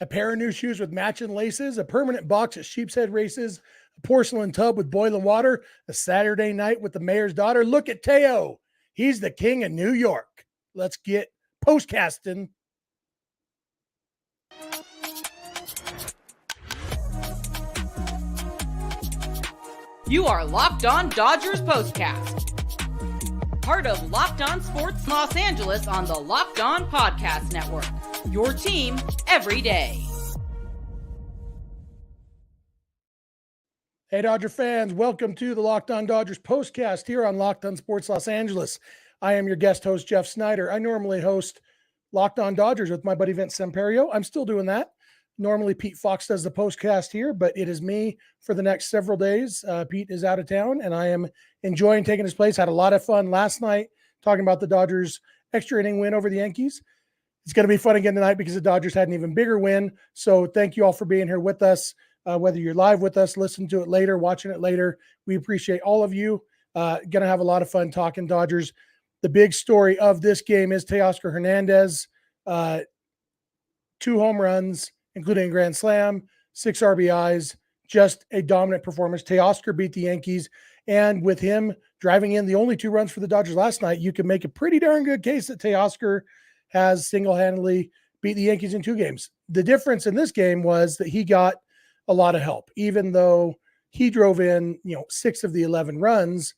a pair of new shoes with matching laces, a permanent box at Sheepshead Races, a porcelain tub with boiling water, a Saturday night with the mayor's daughter. Look at Teo. He's the king of New York. Let's get postcasting. You are Locked On Dodgers Postcast, part of Locked On Sports Los Angeles on the Locked On Podcast Network. Your team every day. Hey, Dodger fans, welcome to the Locked On Dodgers Postcast here on Locked On Sports Los Angeles. I am your guest host, Jeff Snyder. I normally host Locked On Dodgers with my buddy Vince Semperio. I'm still doing that. Normally, Pete Fox does the postcast here, but it is me for the next several days. Pete is out of town, and I am enjoying taking his place. Had a lot of fun last night talking about the Dodgers' extra inning win over the Yankees. It's going to be fun again tonight because the Dodgers had an even bigger win. So thank you all for being here with us. Whether you're live with us, listen to it later, watching it later, we appreciate all of you. Going to have a lot of fun talking Dodgers. The big story of this game is Teoscar Hernandez, 2 home runs, including a grand slam, 6 RBIs, just a dominant performance. Teoscar beat the Yankees, and with him driving in the only 2 runs for the Dodgers last night, you can make a pretty darn good case that Teoscar has single-handedly beat the Yankees in 2 games. The difference in this game was that he got a lot of help, even though he drove in, 6 of the 11 runs.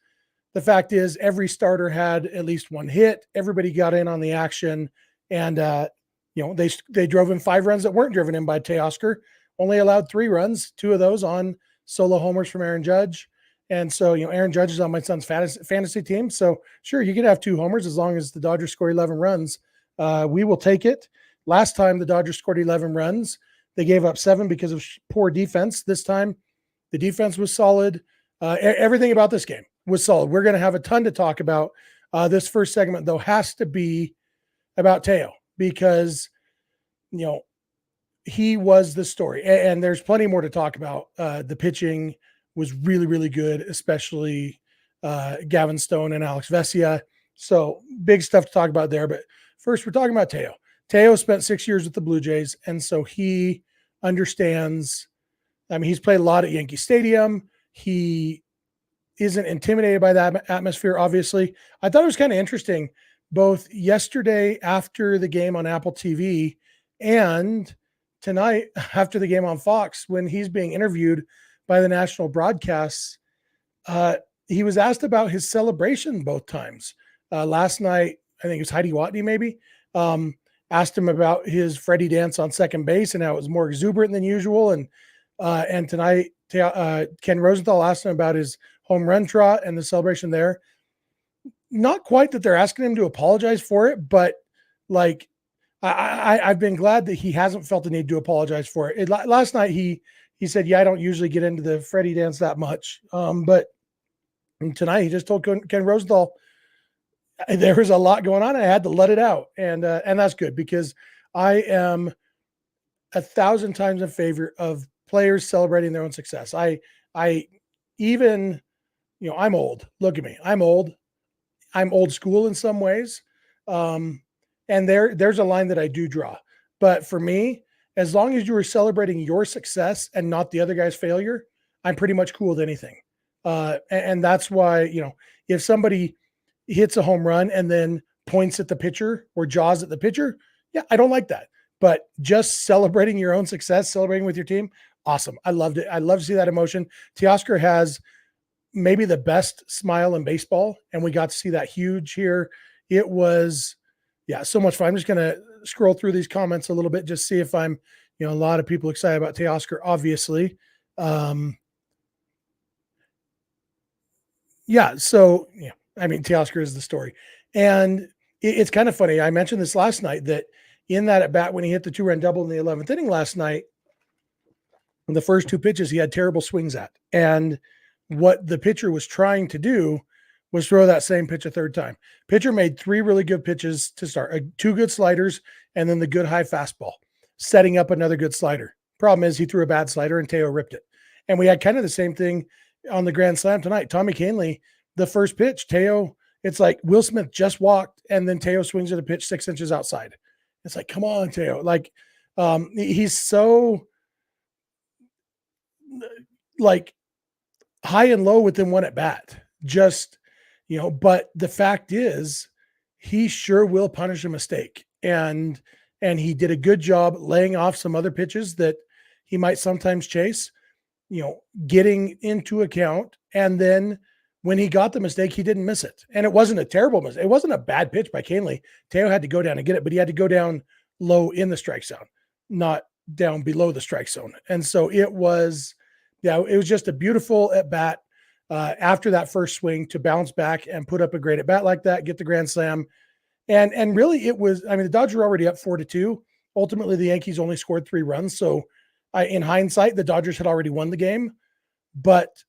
The fact is every starter had at least 1 hit. Everybody got in on the action, and they drove in 5 runs that weren't driven in by Teoscar, only allowed 3 runs, 2 of those on solo homers from Aaron Judge. And so, Aaron Judge is on my son's fantasy team. So sure, you could have 2 homers as long as the Dodgers score 11 runs. We will take it. Last time the Dodgers scored 11 runs, they gave up 7 because of poor defense. This time the defense was solid. Everything about this game was solid. We're going to have a ton to talk about. This first segment, though, has to be about Teo, because, he was the story. And there's plenty more to talk about. The pitching was really, really good, especially Gavin Stone and Alex Vesia. So big stuff to talk about there. But first, we're talking about Teo. Teo spent 6 years with the Blue Jays, and so he understands. He's played a lot at Yankee Stadium. He isn't intimidated by that atmosphere, obviously. I thought it was kind of interesting, both yesterday after the game on Apple TV and tonight after the game on Fox, when he's being interviewed by the national broadcasts. He was asked about his celebration both times. Last night, I think it was Heidi Watney maybe, asked him about his Freddie dance on second base and how it was more exuberant than usual. And tonight, Ken Rosenthal asked him about his home run trot and the celebration there. Not quite that they're asking him to apologize for it, but like I've been glad that he hasn't felt the need to apologize for it. Last night he said, "Yeah, I don't usually get into the Freddie dance that much," but tonight he just told Ken Rosenthal there was a lot going on. I had to let it out, and that's good, because I am 1,000 times in favor of players celebrating their own success. I even, I'm old. Look at me. I'm old. I'm old school in some ways. And there's a line that I do draw. But for me, as long as you are celebrating your success and not the other guy's failure, I'm pretty much cool with anything. And that's why, if somebody hits a home run and then points at the pitcher or jaws at the pitcher, yeah, I don't like that. But just celebrating your own success, celebrating with your team, awesome. I loved it. I love to see that emotion. Teoscar has maybe the best smile in baseball, and we got to see that huge here. It was, so much fun. I'm just going to scroll through these comments a little bit, just see if I'm, a lot of people excited about Teoscar, obviously. Teoscar is the story. And it's kind of funny. I mentioned this last night, that in that at bat, when he hit the 2-run double in the 11th inning last night, the first 2 pitches he had terrible swings at. And what the pitcher was trying to do was throw that same pitch a third time. Pitcher made 3 really good pitches to start, 2 good sliders, and then the good high fastball, setting up another good slider. Problem is he threw a bad slider and Teo ripped it. And we had kind of the same thing on the grand slam tonight. Tommy Kahnle, the first pitch, Teo, it's like Will Smith just walked and then Teo swings at a pitch 6 inches outside. It's like, come on, Teo. Like, He's so like high and low within one at bat. Just, but the fact is he sure will punish a mistake. And he did a good job laying off some other pitches that he might sometimes chase, getting into account. And then when he got the mistake, he didn't miss it. And it wasn't a terrible mistake. It wasn't a bad pitch by Canely. Teo had to go down and get it, but he had to go down low in the strike zone, not down below the strike zone. And so it was just a beautiful at bat after that first swing to bounce back and put up a great at bat like that, get the grand slam. And really it was, the Dodgers were already up 4-2. Ultimately, the Yankees only scored 3 runs. So in hindsight, the Dodgers had already won the game, but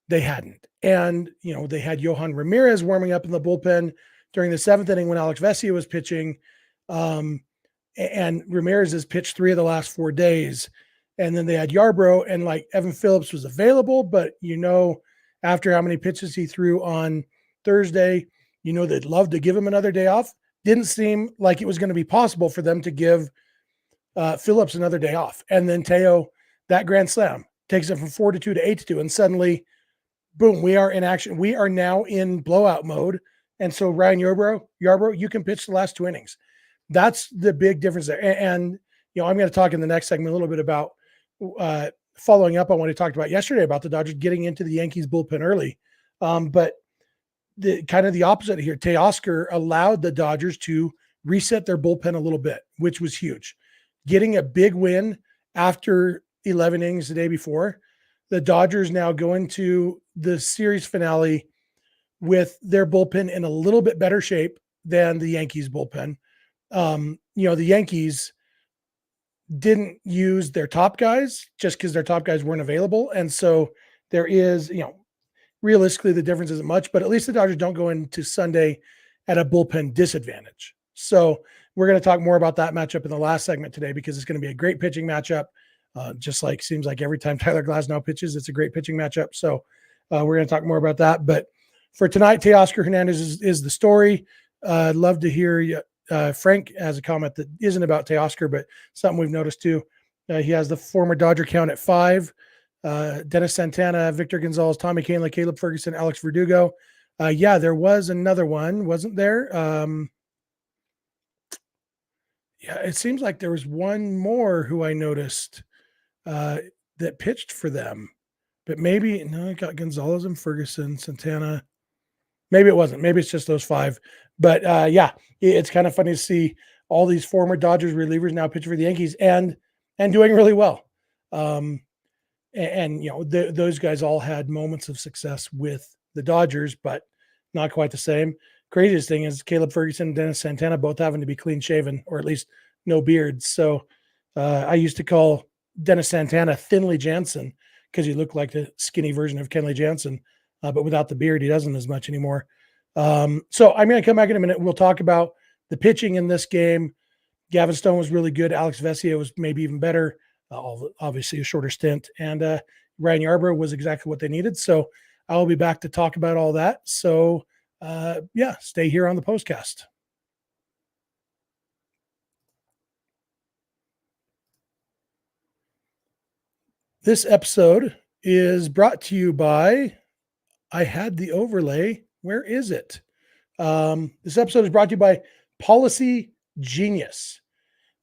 they hadn't. And, they had Yohan Ramirez warming up in the bullpen during the 7th inning when Alex Vesia was pitching. And Ramirez has pitched 3 of the last 4 days. And then they had Yarbrough, and like Evan Phillips was available, but after how many pitches he threw on Thursday, they'd love to give him another day off. Didn't seem like it was going to be possible for them to give Phillips another day off. And then Teo, that grand slam, takes it from 4-2 to 8-2. And suddenly, boom, we are in action. We are now in blowout mode. And so Ryan Yarbrough, you can pitch the last 2 innings. That's the big difference there. And I'm going to talk in the next segment a little bit about following up on what I talked about yesterday about the Dodgers getting into the Yankees bullpen early. But the kind of the opposite here, Teoscar allowed the Dodgers to reset their bullpen a little bit, which was huge. Getting a big win after 11 innings the day before, the Dodgers now go into the series finale with their bullpen in a little bit better shape than the Yankees bullpen. The Yankees didn't use their top guys just because their top guys weren't available. And so there is, realistically the difference isn't much, but at least the Dodgers don't go into Sunday at a bullpen disadvantage. So we're going to talk more about that matchup in the last segment today because it's going to be a great pitching matchup. Just like seems like every time Tyler Glasnow pitches, it's a great pitching matchup. So we're going to talk more about that. But for tonight, Teoscar Hernandez is the story. I'd love to hear you. Frank has a comment that isn't about Teoscar, but something we've noticed too. He has the former Dodger count at 5. Dennis Santana, Victor Gonzalez, Tommy Kahnle, Caleb Ferguson, Alex Verdugo. There was another one, wasn't there? It seems like there was one more who I noticed that pitched for them, but maybe I got Gonzalez and Ferguson, Santana. Maybe it wasn't. Maybe it's just those 5. But it's kind of funny to see all these former Dodgers relievers now pitching for the Yankees and doing really well. Those guys all had moments of success with the Dodgers, but not quite the same. Craziest thing is Caleb Ferguson and Dennis Santana both having to be clean shaven or at least no beards. So I used to call Dennis Santana Thinly Jansen because he looked like the skinny version of Kenley Jansen, but without the beard, he doesn't as much anymore. So I'm going to come back in a minute. We'll talk about the pitching in this game. Gavin Stone was really good. Alex Vesia was maybe even better. Obviously a shorter stint. And Ryan Yarbrough was exactly what they needed. So I'll be back to talk about all that. So stay here on the POSTCAST. This episode is brought to you by, I had the overlay. Where is it? This episode is brought to you by Policygenius.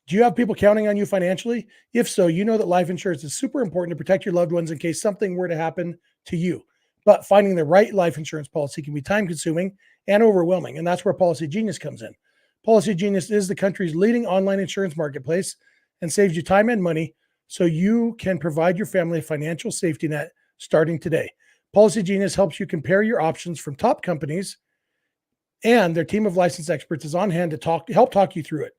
Do you have people counting on you financially? If so, you know that life insurance is super important to protect your loved ones in case something were to happen to you. But finding the right life insurance policy can be time-consuming and overwhelming, and that's where Policygenius comes in. Policygenius is the country's leading online insurance marketplace and saves you time and money so you can provide your family a financial safety net starting today. Policygenius helps you compare your options from top companies, and their team of licensed experts is on hand to help talk you through it.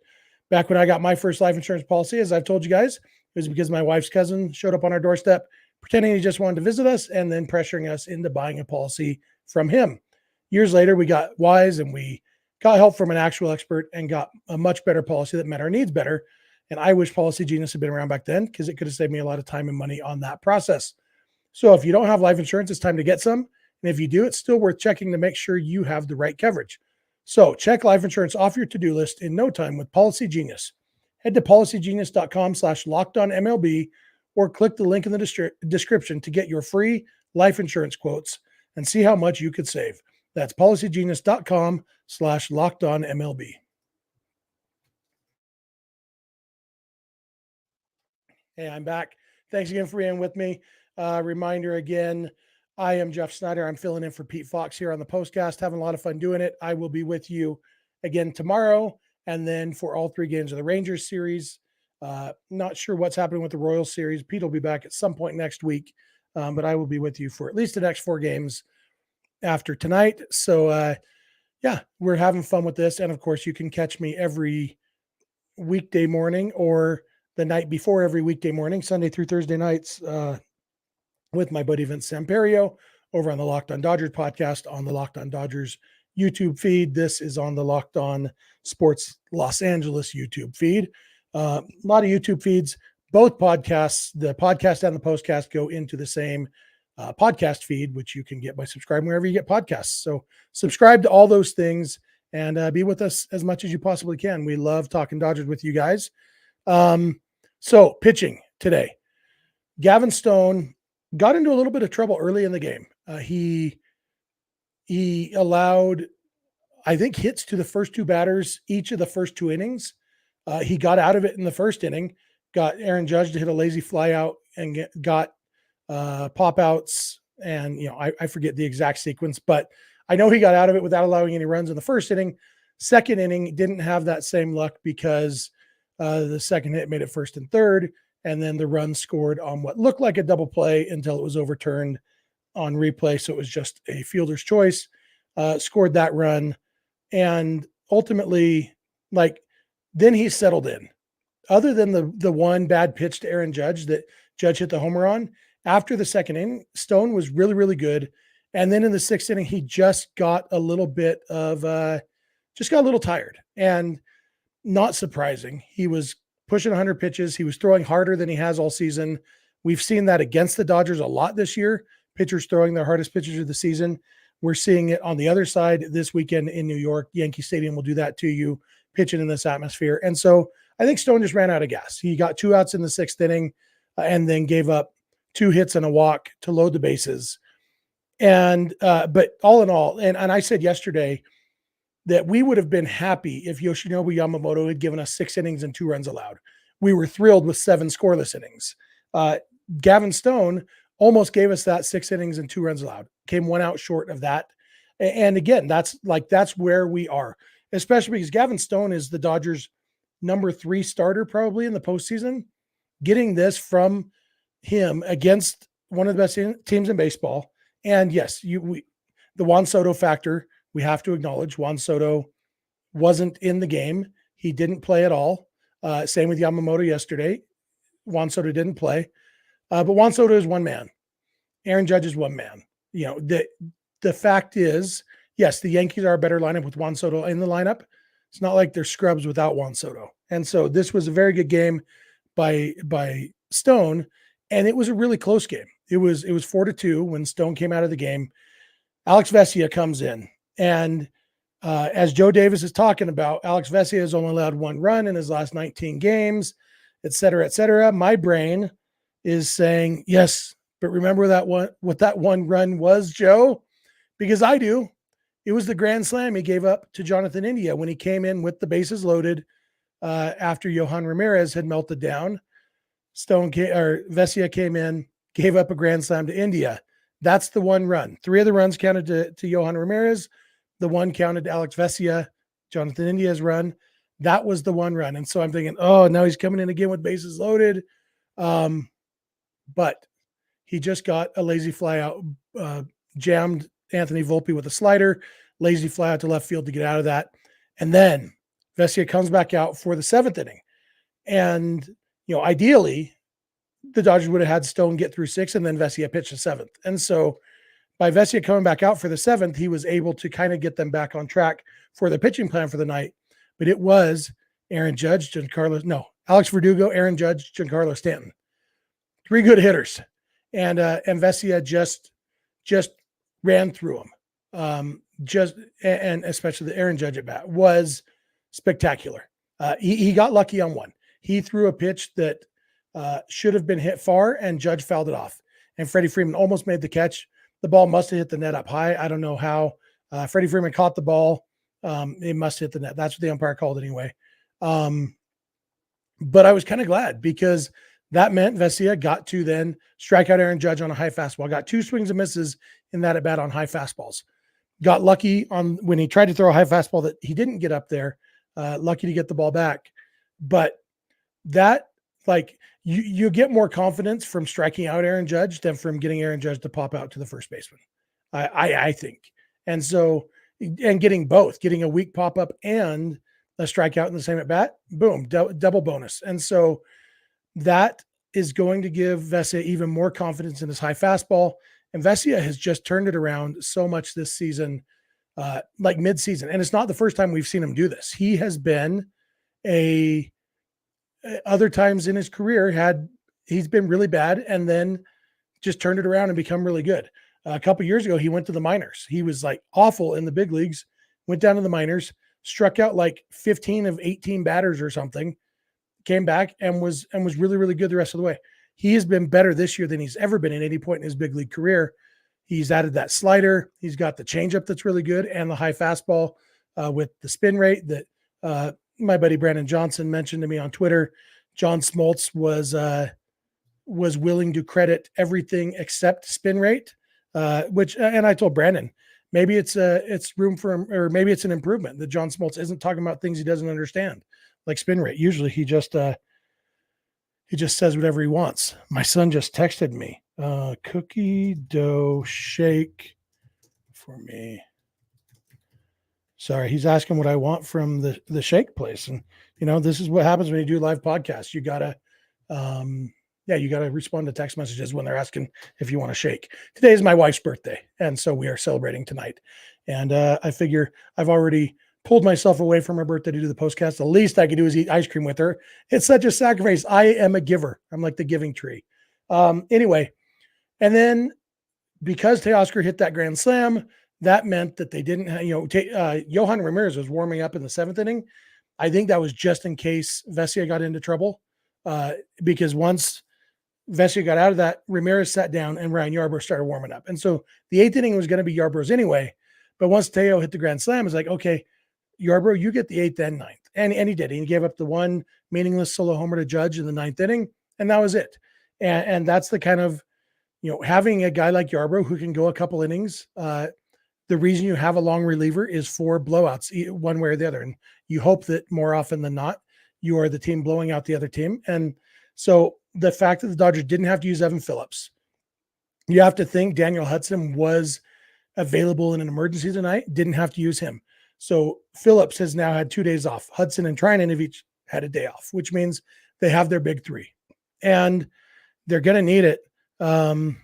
Back when I got my first life insurance policy, as I've told you guys, it was because my wife's cousin showed up on our doorstep, pretending he just wanted to visit us and then pressuring us into buying a policy from him. Years later, we got wise and we got help from an actual expert and got a much better policy that met our needs better. And I wish Policygenius had been around back then because it could have saved me a lot of time and money on that process. So if you don't have life insurance, it's time to get some. And if you do, it's still worth checking to make sure you have the right coverage. So check life insurance off your to-do list in no time with Policygenius. head to policygenius.com/lockedonmlb or click the link in the description to get your free life insurance quotes and see how much you could save. That's policygenius.com/lockedonmlb. Hey, I'm back. Thanks again for being with me. Reminder again, I am Jeff Snyder. I'm filling in for Pete Fox here on the Postcast, having a lot of fun doing it. I will be with you again tomorrow, and then for all 3 games of the Rangers series. Not sure what's happening with the Royals series. Pete will be back at some point next week, but I will be with you for at least the next 4 games after tonight. So, yeah, we're having fun with this. And of course, you can catch me every weekday morning or the night before every weekday morning, Sunday through Thursday nights, with my buddy Vince Samperio over on the Locked On Dodgers podcast on the Locked On Dodgers YouTube feed. This is on the Locked On Sports Los Angeles YouTube feed. A lot of YouTube feeds. Both podcasts, the podcast and the postcast, go into the same podcast feed, which you can get by subscribing wherever you get podcasts. So subscribe to all those things and be with us as much as you possibly can. We love talking Dodgers with you guys. So pitching today, Gavin Stone got into a little bit of trouble early in the game. He allowed, I think, hits to the first 2 batters each of the first 2 innings. He got out of it in the first inning, got Aaron Judge to hit a lazy fly out and got pop outs. And, I forget the exact sequence, but I know he got out of it without allowing any runs in the first inning. Second inning didn't have that same luck because the second hit made it first and third, and then the run scored on what looked like a double play until it was overturned on replay. So it was just a fielder's choice, scored that run. And ultimately, then he settled in. Other than the one bad pitch to Aaron Judge that Judge hit the homer on, after the second inning, Stone was really, really good. And then in the 6th inning, he just got a little bit of, just got a little tired. And not surprising. He was pushing 100 pitches. He was throwing harder than he has all season. We've seen that against the Dodgers a lot this year. Pitchers throwing their hardest pitches of the season. We're seeing it on the other side this weekend in New York. Yankee Stadium will do that to you, pitching in this atmosphere. And so I think Stone just ran out of gas. He got 2 outs in the 6th inning and then gave up 2 hits and a walk to load the bases. And, but all in all, and I said yesterday that we would have been happy if Yoshinobu Yamamoto had given us 6 innings and 2 runs allowed. We were thrilled with 7 scoreless innings. Gavin Stone almost gave us that 6 innings and 2 runs allowed, came 1 out short of that. And again, that's where we are, especially because Gavin Stone is the Dodgers' number 3 starter probably in the postseason. Getting this from him against one of the best teams in baseball. And yes, the Juan Soto factor, we have to acknowledge. Juan Soto wasn't in the game. He didn't play at all. Same with Yamamoto yesterday. Juan Soto didn't play. But Juan Soto is one man. Aaron Judge is one man. The fact is, yes, the Yankees are a better lineup with Juan Soto in the lineup. It's not like they're scrubs without Juan Soto. And so this was a very good game by Stone, and it was a really close game. It was 4-2 when Stone came out of the game. Alex Vesia comes in, and as Joe Davis is talking about, Alex Vesia has only allowed 1 run in his last 19 games, et cetera, et cetera. My brain is saying, yes, but remember what that 1 run was, Joe? Because I do. It was the grand slam he gave up to Jonathan India when he came in with the bases loaded after Ramirez had melted down. Vesia came in, gave up a grand slam to India. That's the 1 run. 3 of the runs counted to Yohan Ramirez. The 1 counted to Alex Vesia, Jonathan India's run. That was the 1 run. And so I'm thinking, oh, now he's coming in again with bases loaded. But he just got a lazy fly out, jammed Anthony Volpe with a slider, lazy fly out to left field to get out of that. And then Vesia comes back out for the 7th inning. And, ideally, the Dodgers would have had Stone get through 6 and then Vesia pitch the 7th. And so by Vesia coming back out for the 7th, he was able to kind of get them back on track for the pitching plan for the night. But it was Alex Verdugo, Aaron Judge, Giancarlo Stanton. 3 good hitters. And Vesia just ran through them. And especially the Aaron Judge at bat was spectacular. He got lucky on 1. He threw a pitch that should have been hit far, and Judge fouled it off. And Freddie Freeman almost made the catch. The ball must have hit the net up high. I don't know how. Freddie Freeman caught the ball. It must hit the net. That's what the umpire called anyway. But I was kind of glad because that meant Vesia got to then strike out Aaron Judge on a high fastball. Got 2 swings and misses in that at bat on high fastballs. Got lucky on when he tried to throw a high fastball that he didn't get up there. Lucky to get the ball back. But that, like, you get more confidence from striking out Aaron Judge than from getting Aaron Judge to pop out to the first baseman. I think. And so, and getting both, getting a weak pop up and a strikeout in the same at bat, boom, double bonus. And so that is going to give Vesia even more confidence in his high fastball. And Vesia has just turned it around so much this season, like mid-season. And it's not the first time we've seen him do this. He has been other times in his career he's been really bad and then just turned it around and become really good. A couple years ago, he went to the minors. He was like awful in the big leagues, went down to the minors, struck out like 15 of 18 batters or something, came back and was really, really good the rest of the way. He has been better this year than he's ever been at any point in his big league career. He's added that slider. He's got the changeup that's really good and the high fastball with the spin rate that my buddy Brandon Johnson mentioned to me on Twitter. John Smoltz was willing to credit everything except spin rate, and I told Brandon, maybe it's room for, or maybe it's an improvement that John Smoltz isn't talking about things he doesn't understand, like spin rate. Usually he just says whatever he wants. My son just texted me, cookie dough shake for me. Sorry, he's asking what I want from the shake place. And, this is what happens when you do live podcasts. You gotta, you gotta respond to text messages when they're asking if you want to shake. Today is my wife's birthday, and so we are celebrating tonight. And I figure I've already pulled myself away from her birthday to do the postcast. The least I could do is eat ice cream with her. It's such a sacrifice. I am a giver. I'm like the giving tree. Anyway, and then because Teoscar hit that grand slam, that meant that they didn't have, Yohan Ramirez was warming up in the 7th inning. I think that was just in case Vesia got into trouble, because once Vesia got out of that, Ramirez sat down and Ryan Yarbrough started warming up. And so the 8th inning was going to be Yarbrough's anyway. But once Teo hit the grand slam, it's like, okay, Yarbrough, you get the 8th and 9th. And he did. He gave up the one meaningless solo homer to Judge in the 9th inning, and that was it. And that's the kind of, having a guy like Yarbrough who can go a couple innings, the reason you have a long reliever is for blowouts, one way or the other. And you hope that more often than not, you are the team blowing out the other team. And so the fact that the Dodgers didn't have to use Evan Phillips, you have to think Daniel Hudson was available in an emergency tonight, didn't have to use him. So Phillips has now had 2 days off. Hudson and Trinan have each had a day off, which means they have their big 3. And they're going to need it. Mr.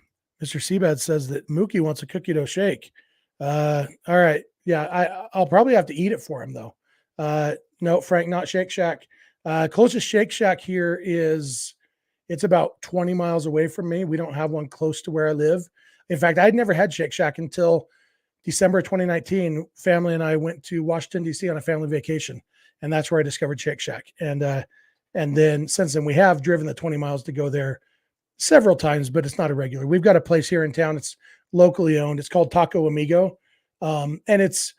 Seabad says that Mookie wants a cookie dough shake. All right. Yeah, I'll probably have to eat it for him, though. No, Frank, not Shake Shack. Closest Shake Shack here it's about 20 miles away from me. We don't have one close to where I live. In fact, I'd never had Shake Shack until December 2019. Family and I went to Washington, D.C. on a family vacation, and that's where I discovered Shake Shack. And then since then, we have driven the 20 miles to go there several times, but it's not a regular. We've got a place here in town. It's locally owned. It's called Taco Amigo. And it's,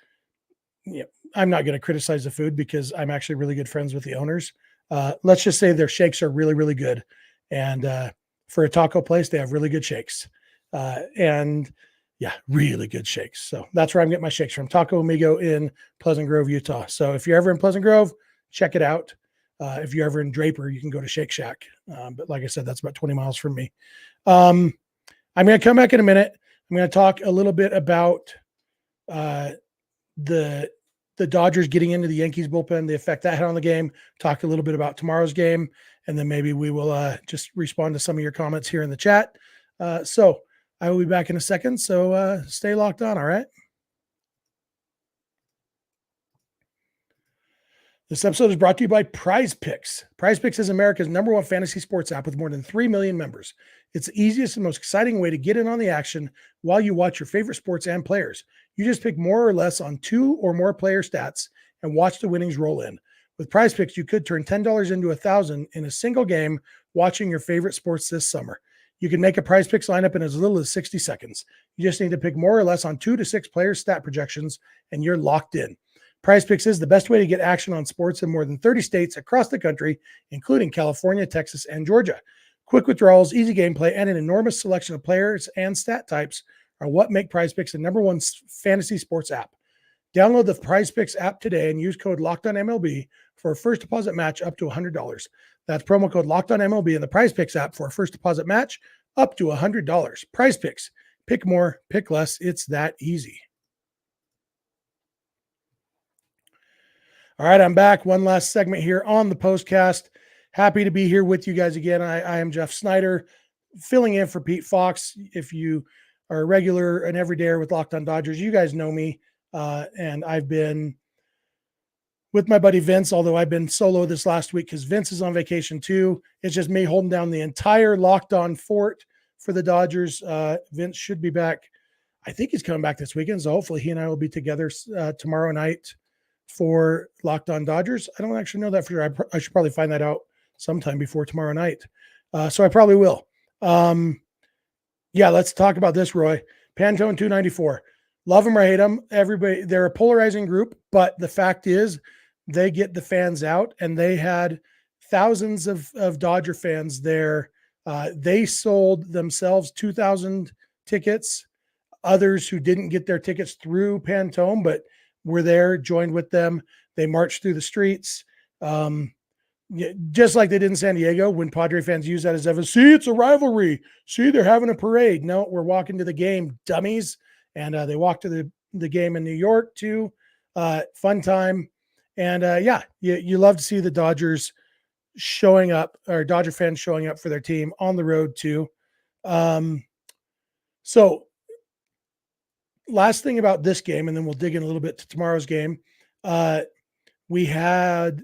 I'm not going to criticize the food because I'm actually really good friends with the owners. Let's just say their shakes are really, really good. And for a taco place, they have really good shakes. Really good shakes. So that's where I'm getting my shakes from, Taco Amigo in Pleasant Grove, Utah. So if you're ever in Pleasant Grove, check it out. If you're ever in Draper, you can go to Shake Shack. But like I said, that's about 20 miles from me. I'm going to come back in a minute. I'm going to talk a little bit about the Dodgers getting into the Yankees bullpen, the effect that had on the game, talk a little bit about tomorrow's game, and then maybe we will just respond to some of your comments here in the chat. So I will be back in a second. So stay locked on. All right. This episode is brought to you by PrizePicks. PrizePicks is America's #1 fantasy sports app with more than 3 million members. It's the easiest and most exciting way to get in on the action while you watch your favorite sports and players. You just pick more or less on 2 or more player stats and watch the winnings roll in. With PrizePicks, you could turn $10 into $1,000 in a single game watching your favorite sports this summer. You can make a PrizePicks lineup in as little as 60 seconds. You just need to pick more or less on 2 to 6 players' stat projections, and you're locked in. PrizePicks is the best way to get action on sports in more than 30 states across the country, including California, Texas, and Georgia. Quick withdrawals, easy gameplay, and an enormous selection of players and stat types are what make PrizePicks the #1 fantasy sports app. Download the PrizePicks app today and use code LOCKEDONMLB for a first deposit match up to $100. That's promo code LOCKEDONMLB in the PrizePicks app for a first deposit match up to $100. PrizePicks. Pick more, pick less. It's that easy. All right, I'm back. One last segment here on the postcast. Happy to be here with you guys again. I am Jeff Snyder, filling in for Pete Fox. If you are a regular and everydayer with Locked On Dodgers, you guys know me. And I've been with my buddy Vince, although I've been solo this last week because Vince is on vacation too. It's just me holding down the entire Locked On fort for the Dodgers. Vince should be back. I think he's coming back this weekend, so hopefully he and I will be together tomorrow night for Locked On Dodgers. I don't actually know that for sure. I should probably find that out sometime before tomorrow night. So I probably will. Yeah, let's talk about this, Roy. Pantone 294. Love them or hate them. Everybody, they're a polarizing group, but the fact is they get the fans out, and they had thousands of Dodger fans there. They sold themselves 2,000 tickets. Others who didn't get their tickets through Pantone, but were there, joined with them. They marched through the streets. Just like they did in San Diego when Padre fans use that as evidence. See, it's a rivalry. See, they're having a parade. No, we're walking to the game, dummies. And they walked to the game in New York too. Fun time. And yeah, you love to see the Dodgers showing up, or Dodger fans showing up for their team on the road too. So last thing about this game, and then we'll dig in a little bit to tomorrow's game. We had,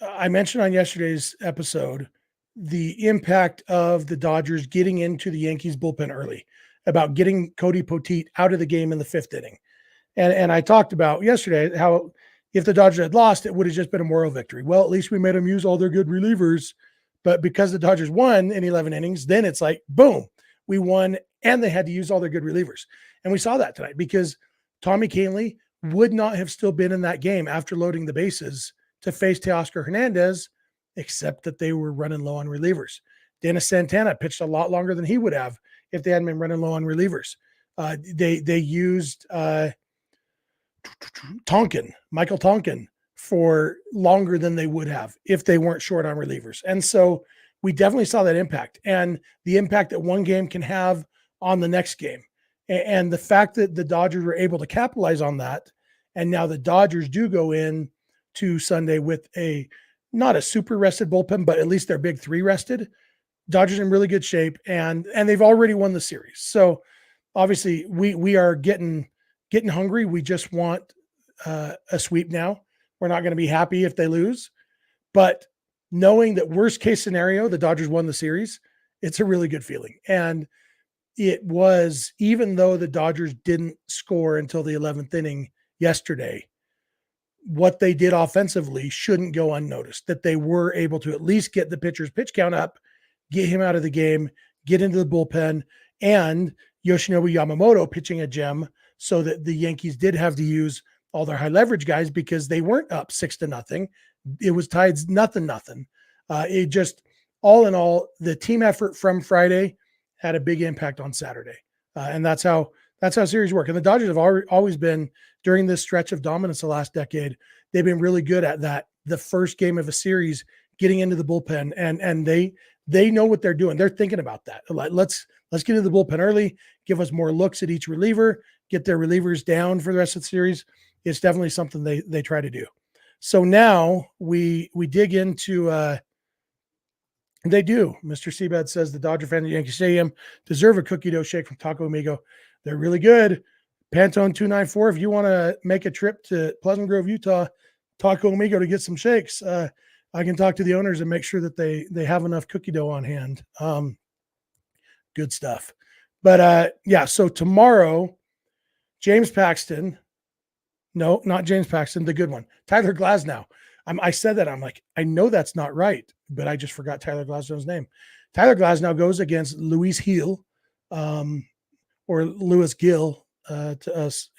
I mentioned on yesterday's episode, the impact of the Dodgers getting into the Yankees bullpen early, about getting Cody Poteet out of the game in the 5th inning. And I talked about yesterday how if the Dodgers had lost, it would have just been a moral victory. Well, at least we made them use all their good relievers. But because the Dodgers won in 11 innings, then it's like, boom, we won, and they had to use all their good relievers. And we saw that tonight because Tommy Kahnle would not have still been in that game after loading the bases to face Teoscar Hernandez, except that they were running low on relievers. Dennis Santana pitched a lot longer than he would have if they hadn't been running low on relievers. They used Michael Tonkin for longer than they would have if they weren't short on relievers. And so we definitely saw that impact, and the impact that one game can have on the next game. And the fact that the Dodgers were able to capitalize on that, and now the Dodgers do go in to Sunday with not a super rested bullpen, but at least their big 3 rested. Dodgers in really good shape, and they've already won the series. So obviously we are getting hungry. We just want a sweep now. We're not going to be happy if they lose, but knowing that worst case scenario, the Dodgers won the series, it's a really good feeling. And it was, even though the Dodgers didn't score until the 11th inning yesterday, what they did offensively shouldn't go unnoticed, that they were able to at least get the pitcher's pitch count up, get him out of the game, get into the bullpen, and Yoshinobu Yamamoto pitching a gem, so that the Yankees did have to use all their high leverage guys because they weren't up 6-0. It was tied 0-0. It just, all in all, the team effort from Friday had a big impact on Saturday. And that's how series work. And the Dodgers have always been, during this stretch of dominance the last decade, they've been really good at that. The first game of a series, getting into the bullpen, and they know what they're doing. They're thinking about that. Let's get into the bullpen early, give us more looks at each reliever, get their relievers down for the rest of the series. It's definitely something they try to do. So now we dig into they do. Mr. Seabed says the Dodger fans at Yankee Stadium deserve a cookie dough shake from Taco Amigo. They're really good. Pantone 294. If you want to make a trip to Pleasant Grove, Utah, Taco Amigo to get some shakes, I can talk to the owners and make sure that they have enough cookie dough on hand. Good stuff. But yeah, so tomorrow, James Paxton, no, not James Paxton, the good one, Tyler Glasnow, I said that. I'm like, I know that's not right, but I just forgot Tyler Glasnow's name. Tyler Glasnow goes against Luis Gil, or Lewis Gill, to us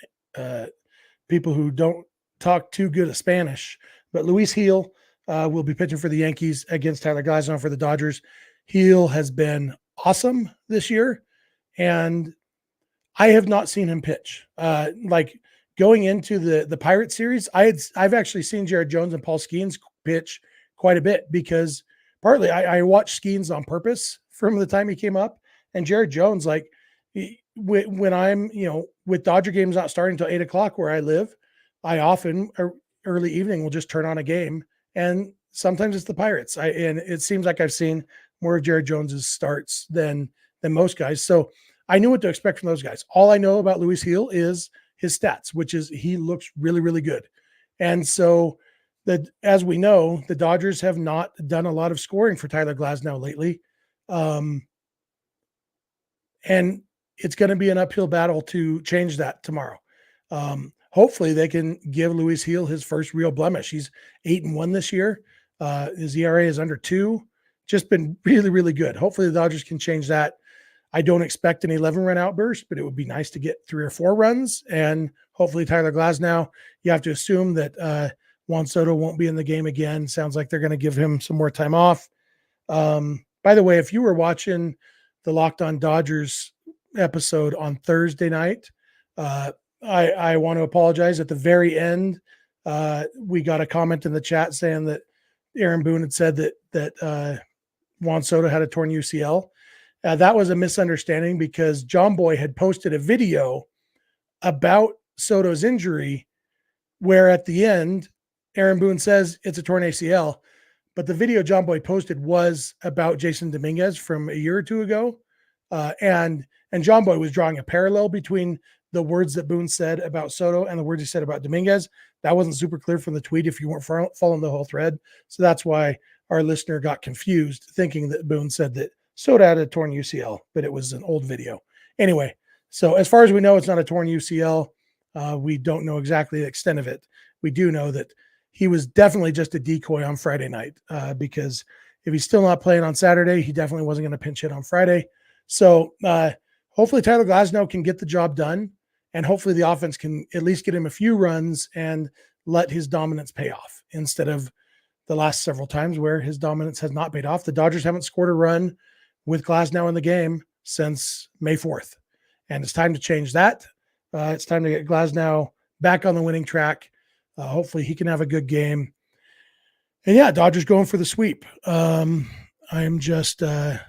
people who don't talk too good of Spanish. But Luis Gil will be pitching for the Yankees against Tyler Glasnow for the Dodgers. Gil has been awesome this year, and I have not seen him pitch. Like going into the Pirates series, I've actually seen Jared Jones and Paul Skeens pitch quite a bit, because partly I watched Skeens on purpose from the time he came up, and Jared Jones, like when I'm, with Dodger games not starting until 8 o'clock where I live, I often early evening will just turn on a game, and sometimes it's the Pirates. And it seems like I've seen more of Jared Jones's starts than most guys. So I knew what to expect from those guys. All I know about Luis Gil is his stats, which is he looks really, really good. And so as we know, the Dodgers have not done a lot of scoring for Tyler Glasnow lately. And it's going to be an uphill battle to change that tomorrow. Hopefully they can give Luis Gil his first real blemish. He's 8-1 this year. His ERA is under 2, just been really, really good. Hopefully the Dodgers can change that. I don't expect an 11-run outburst, but it would be nice to get 3 or 4 runs. And hopefully Tyler Glasnow, you have to assume that Juan Soto won't be in the game again. Sounds like they're going to give him some more time off. By the way, if you were watching the Locked On Dodgers episode on Thursday night, I want to apologize. At the very end, we got a comment in the chat saying that Aaron Boone had said that Juan Soto had a torn UCL. That was a misunderstanding, because John Boy had posted a video about Soto's injury where at the end, Aaron Boone says it's a torn ACL, but the video John Boy posted was about Jason Dominguez from a year or two ago. And John Boy was drawing a parallel between the words that Boone said about Soto and the words he said about Dominguez. That wasn't super clear from the tweet if you weren't following the whole thread. So that's why our listener got confused, thinking that Boone said that Soto had a torn UCL, but it was an old video. Anyway, so as far as we know, it's not a torn UCL. We don't know exactly the extent of it. We do know that he was definitely just a decoy on Friday night, because if he's still not playing on Saturday, he definitely wasn't going to pinch hit on Friday. So hopefully Tyler Glasnow can get the job done, and hopefully the offense can at least get him a few runs and let his dominance pay off, instead of the last several times where his dominance has not paid off. The Dodgers haven't scored a run with Glasnow in the game since May 4th. And it's time to change that. It's time to get Glasnow back on the winning track. Hopefully he can have a good game. And yeah, Dodgers going for the sweep. I'm just, Tom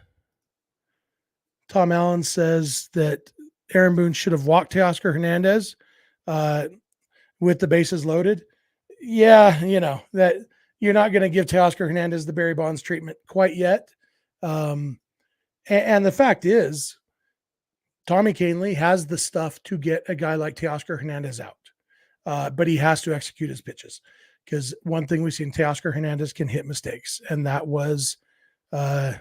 Allen says that Aaron Boone should have walked Teoscar Hernandez with the bases loaded. Yeah, that you're not going to give Teoscar Hernandez the Barry Bonds treatment quite yet. And the fact is, Tommy Kahnle has the stuff to get a guy like Teoscar Hernandez out. But he has to execute his pitches, because one thing we've seen, Teoscar Hernandez can hit mistakes. And that was, that's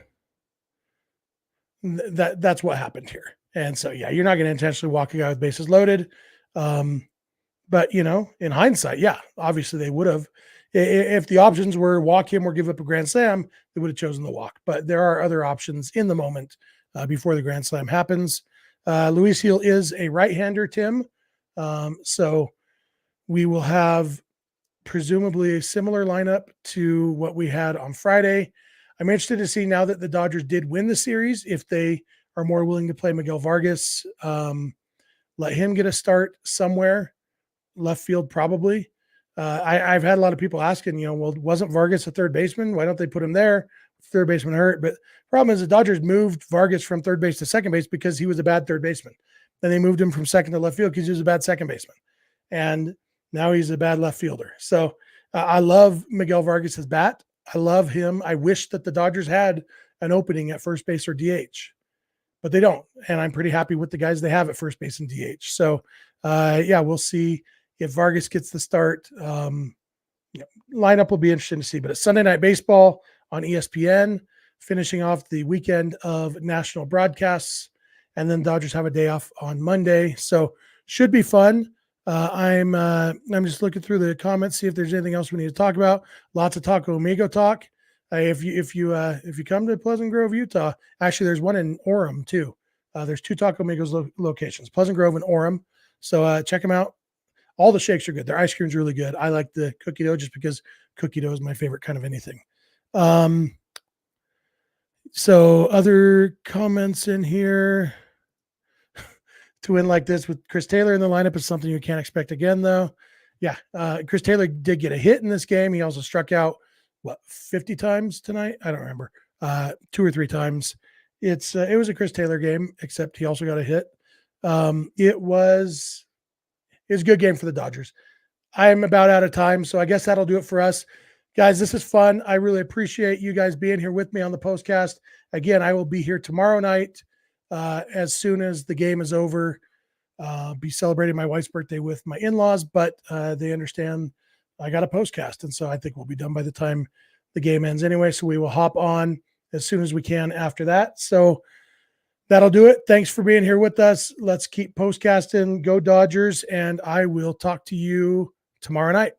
what happened here. And so, yeah, you're not going to intentionally walk a guy with bases loaded. But, in hindsight, yeah, obviously they would have. If the options were walk him or give up a grand slam, they would have chosen the walk. But there are other options in the moment before the grand slam happens. Luis Gil is a right-hander, Tim. So we will have presumably a similar lineup to what we had on Friday. I'm interested to see, now that the Dodgers did win the series, if they are more willing to play Miguel Vargas, let him get a start somewhere, left field probably. I've had a lot of people asking, well, wasn't Vargas a third baseman? Why don't they put him there? Third baseman hurt. But the problem is the Dodgers moved Vargas from third base to second base because he was a bad third baseman. Then they moved him from second to left field because he was a bad second baseman. And now he's a bad left fielder. So I love Miguel Vargas's bat. I love him. I wish that the Dodgers had an opening at first base or DH, but they don't. And I'm pretty happy with the guys they have at first base and DH. So yeah, we'll see if Vargas gets the start. Lineup will be interesting to see, but it's Sunday Night Baseball on ESPN, finishing off the weekend of national broadcasts. And then Dodgers have a day off on Monday. So should be fun. I'm just looking through the comments, see if there's anything else we need to talk about. Lots of Taco Amigo talk. If you come to Pleasant Grove, Utah, actually there's one in Orem too. There's 2 Taco Amigos locations, Pleasant Grove and Orem. So check them out. All the shakes are good. Their ice cream's really good. I like the cookie dough just because cookie dough is my favorite kind of anything. So other comments in here. To win like this with Chris Taylor in the lineup is something you can't expect again, though. Yeah, Chris Taylor did get a hit in this game. He also struck out, 50 times tonight? I don't remember. 2 or 3 times. It was a Chris Taylor game, except he also got a hit. It was a good game for the Dodgers. I'm about out of time, so I guess that'll do it for us. Guys, this is fun. I really appreciate you guys being here with me on the postcast. Again, I will be here tomorrow night as soon as the game is over. Be celebrating my wife's birthday with my in-laws, but they understand I got a postcast, and so I think we'll be done by the time the game ends anyway, so we will hop on as soon as we can after that. So that'll do it. Thanks for being here with us. Let's keep postcasting. Go Dodgers, and I will talk to you tomorrow night.